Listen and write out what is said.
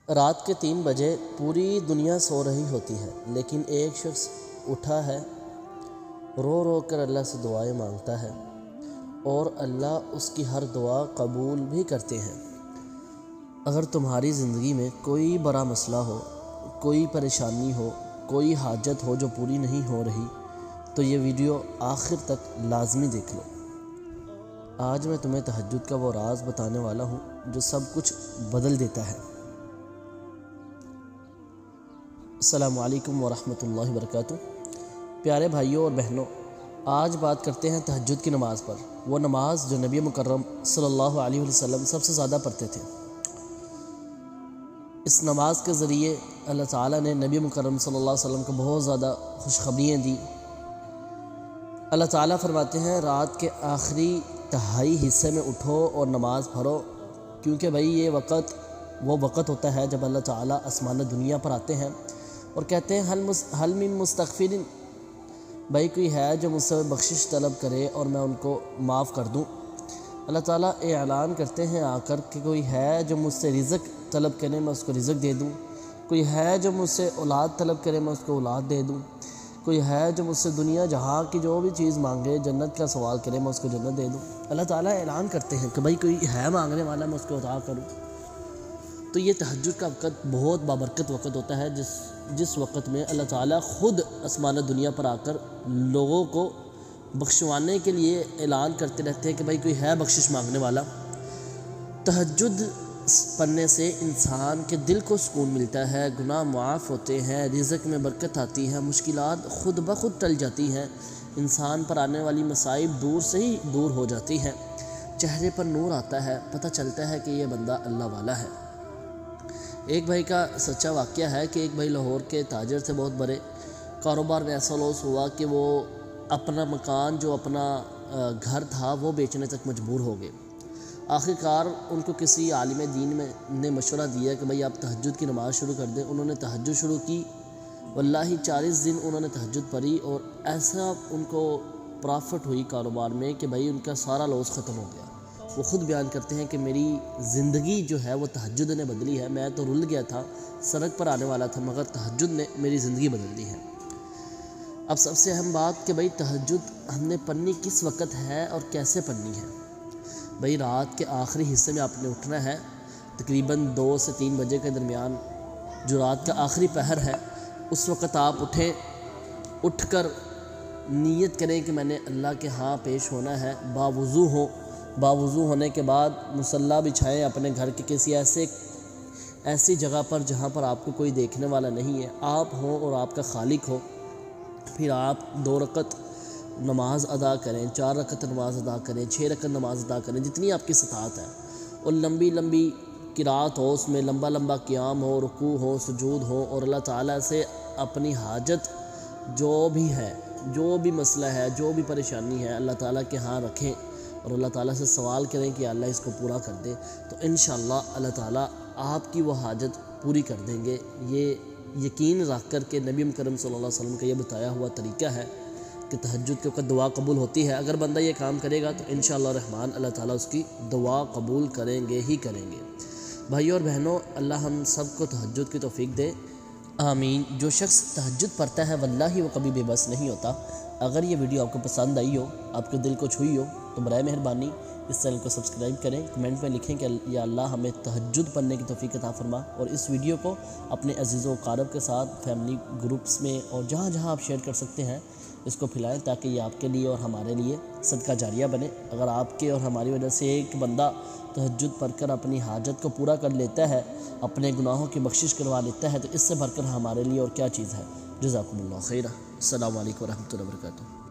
رات کے 3 بجے پوری دنیا سو رہی ہوتی ہے، لیکن ایک شخص اٹھا ہے، رو رو کر اللہ سے دعائیں مانگتا ہے اور اللہ اس کی ہر دعا قبول بھی کرتے ہیں۔ اگر تمہاری زندگی میں کوئی بڑا مسئلہ ہو، کوئی پریشانی ہو، کوئی حاجت ہو جو پوری نہیں ہو رہی، تو یہ ویڈیو آخر تک لازمی دیکھ لو۔ آج میں تمہیں تہجد کا وہ راز بتانے والا ہوں جو سب کچھ بدل دیتا ہے۔ السلام علیکم ورحمۃ اللہ وبرکاتہ۔ پیارے بھائیوں اور بہنوں، آج بات کرتے ہیں تہجد کی نماز پر، وہ نماز جو نبی مکرم صلی اللہ علیہ وسلم سب سے زیادہ پڑھتے تھے۔ اس نماز کے ذریعے اللہ تعالیٰ نے نبی مکرم صلی اللہ علیہ وسلم کو بہت زیادہ خوشخبریاں دی۔ اللہ تعالیٰ فرماتے ہیں رات کے آخری تہائی حصے میں اٹھو اور نماز پڑھو، کیونکہ بھائی یہ وہ وقت ہوتا ہے جب اللہ تعالیٰ آسمان دنیا پر آتے ہیں اور کہتے ہیں حل من مستغفرین، بھائی کوئی ہے جو مجھ سے بخشش طلب کرے اور میں ان کو معاف کر دوں۔ اللہ تعالیٰ اعلان کرتے ہیں آ کر کہ کوئی ہے جو مجھ سے رزق طلب کرے میں اس کو رزق دے دوں، کوئی ہے جو مجھ سے اولاد طلب کرے میں اس کو اولاد دے دوں، کوئی ہے جو مجھ سے دنیا جہاں کی جو بھی چیز مانگے، جنت کا سوال کرے میں اس کو جنت دے دوں۔ اللہ تعالیٰ اعلان کرتے ہیں کہ بھائی کوئی ہے مانگنے والا میں اس کو عطا کروں۔ تو یہ تہجد کا وقت بہت بابرکت وقت ہوتا ہے، جس وقت میں اللہ تعالیٰ خود آسمان دنیا پر آ کر لوگوں کو بخشوانے کے لیے اعلان کرتے رہتے ہیں کہ بھائی کوئی ہے بخشش مانگنے والا۔ تہجد پڑھنے سے انسان کے دل کو سکون ملتا ہے، گناہ معاف ہوتے ہیں، رزق میں برکت آتی ہے، مشکلات خود بخود ٹل جاتی ہیں، انسان پر آنے والی مصائب دور سے ہی دور ہو جاتی ہیں، چہرے پر نور آتا ہے، پتہ چلتا ہے کہ یہ بندہ اللہ والا ہے۔ ایک بھائی کا سچا واقعہ ہے کہ ایک بھائی لاہور کے تاجر تھے، بہت بڑے کاروبار میں ایسا لوس ہوا کہ وہ اپنا مکان جو اپنا گھر تھا وہ بیچنے تک مجبور ہو گئے۔ آخرکار ان کو کسی عالم دین نے مشورہ دیا کہ بھائی آپ تہجد کی نماز شروع کر دیں۔ انہوں نے تہجد شروع کی، واللہ 40 دن انہوں نے تہجد پڑھی اور ایسا ان کو پرافٹ ہوئی کاروبار میں کہ بھائی ان کا سارا لوس ختم ہو گیا۔ وہ خود بیان کرتے ہیں کہ میری زندگی جو ہے وہ تہجد نے بدلی ہے، میں تو رل گیا تھا، سڑک پر آنے والا تھا، مگر تہجد نے میری زندگی بدل دی ہے۔ اب سب سے اہم بات کہ بھائی تہجد ہم نے پڑھنی کس وقت ہے اور کیسے پڑھنی ہے۔ بھائی رات کے آخری حصے میں آپ نے اٹھنا ہے، تقریباً 2 سے 3 بجے کے درمیان جو رات کا آخری پہر ہے، اس وقت آپ اٹھیں، اٹھ کر نیت کریں کہ میں نے اللہ کے ہاں پیش ہونا ہے، باوضو ہونے کے بعد مصلی بچھائیں اپنے گھر کے کسی ایسی جگہ پر جہاں پر آپ کو کوئی دیکھنے والا نہیں ہے، آپ ہوں اور آپ کا خالق ہو۔ پھر آپ 2 رکعت نماز ادا کریں، 4 رکعت نماز ادا کریں، 6 رکعت نماز ادا کریں، جتنی آپ کی استطاعت ہے، اور لمبی لمبی قرات ہو، اس میں لمبا لمبا قیام ہو، رکوع ہو، سجود ہو، اور اللہ تعالیٰ سے اپنی حاجت جو بھی ہے، جو بھی مسئلہ ہے، جو بھی پریشانی ہے، اللہ تعالیٰ کے ہاں رکھیں اور اللہ تعالیٰ سے سوال کریں کہ اللہ اس کو پورا کر دے، تو انشاءاللہ اللہ تعالیٰ آپ کی وہ حاجت پوری کر دیں گے۔ یہ یقین رکھ کر کہ نبی مکرم صلی اللہ علیہ وسلم کا یہ بتایا ہوا طریقہ ہے کہ تہجد کے وقت دعا قبول ہوتی ہے۔ اگر بندہ یہ کام کرے گا تو انشاءاللہ الرحمن اللہ تعالیٰ اس کی دعا قبول کریں گے ہی کریں گے۔ بھائیوں اور بہنوں، اللہ ہم سب کو تہجد کی توفیق دے، آمین۔ جو شخص تہجد پڑھتا ہے واللہ وہ کبھی بے بس نہیں ہوتا۔ اگر یہ ویڈیو آپ کو پسند آئی ہو، آپ کے دل کو چھوئی ہو، تو برائے مہربانی اس چینل کو سبسکرائب کریں، کمنٹ میں لکھیں کہ یا اللہ ہمیں تہجد پڑھنے کی توفیق عطا فرما، اور اس ویڈیو کو اپنے عزیز و اقارب کے ساتھ فیملی گروپس میں اور جہاں جہاں آپ شیئر کر سکتے ہیں اس کو پھیلائیں، تاکہ یہ آپ کے لیے اور ہمارے لیے صدقہ جاریہ بنے۔ اگر آپ کے اور ہماری وجہ سے ایک بندہ تہجد پڑھ کر اپنی حاجت کو پورا کر لیتا ہے، اپنے گناہوں کی بخشش کروا لیتا ہے، تو اس سے بڑھ کر ہمارے لیے اور کیا چیز ہے۔ جزاکم اللہ خیرہ۔ السلام علیکم ورحمۃ اللہ وبرکاتہ۔